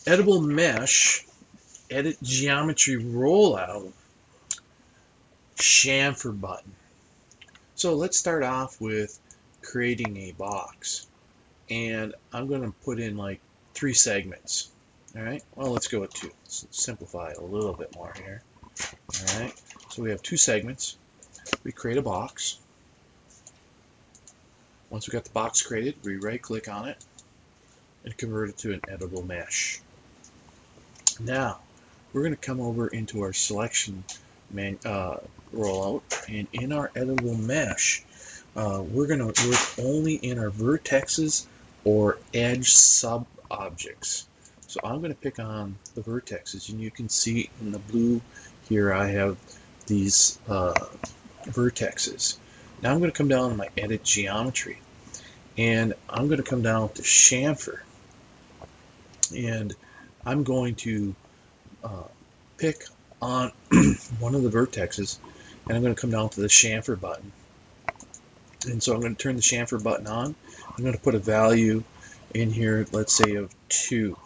Editable mesh, edit geometry rollout, chamfer button. So let's start off with creating a box. And I'm going to put in like 3 segments. All right, well, let's go with 2. Let's simplify it a little bit more here. All right, so we have 2 segments. We create a box. Once we got the box created, we right click on it and convert it to an editable mesh. Now we're going to come over into our selection rollout, and in our editable mesh, we're going to work only in our vertexes or edge sub objects. So I'm going to pick on the vertexes, and you can see in the blue here I have these vertexes. Now I'm going to come down to my edit geometry, and I'm going to come down to chamfer, and I'm going to pick on one of the vertexes, and I'm going to come down to the chamfer button. And so I'm going to turn the chamfer button on. I'm going to put a value in here, let's say of 2,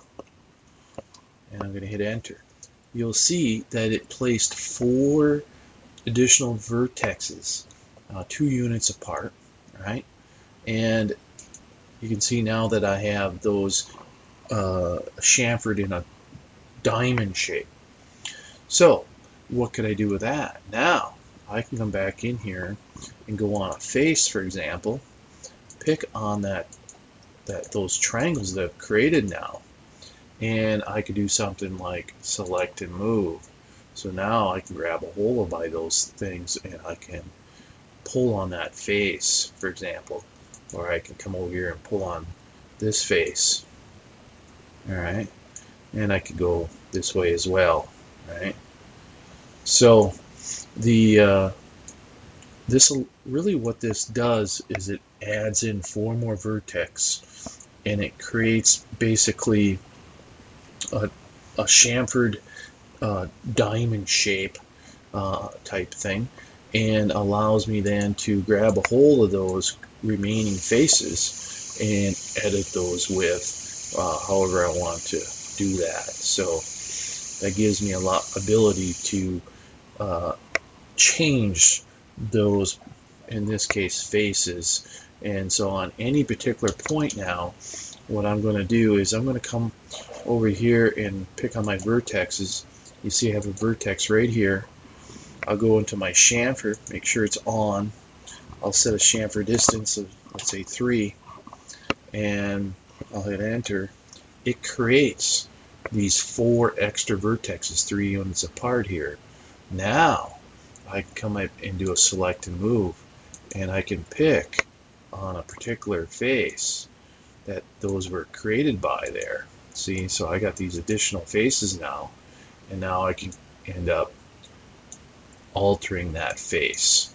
and I'm going to hit enter. You'll see that it placed 4 additional vertexes, 2 units apart, right? And you can see now that I have those chamfered in a diamond shape. So what could I do with that? Now I can come back in here and go on a face, for example, pick on those triangles that I've created now, and I could do something like select and move. So now I can grab a hold by those things, and I can pull on that face, for example, or I can come over here and pull on this face. All right, and I could go this way as well. Right. So the this really, what this does is it adds in 4 more vertex, and it creates basically a chamfered diamond shape type thing, and allows me then to grab a hold of those remaining faces and edit those with however I want to do that. So that gives me a lot ability to change those, in this case, faces. And so on any particular point now, what I'm going to do is I'm going to come over here and pick on my vertexes. You see I have a vertex right here. I'll go into my chamfer, make sure it's on. I'll set a chamfer distance of, let's say, 3, and I'll hit enter. It creates these 4 extra vertexes, 3 units apart here. Now I can come up and do a select and move, and I can pick on a particular face that those were created by there. See, so I got these additional faces now, and now I can end up altering that face.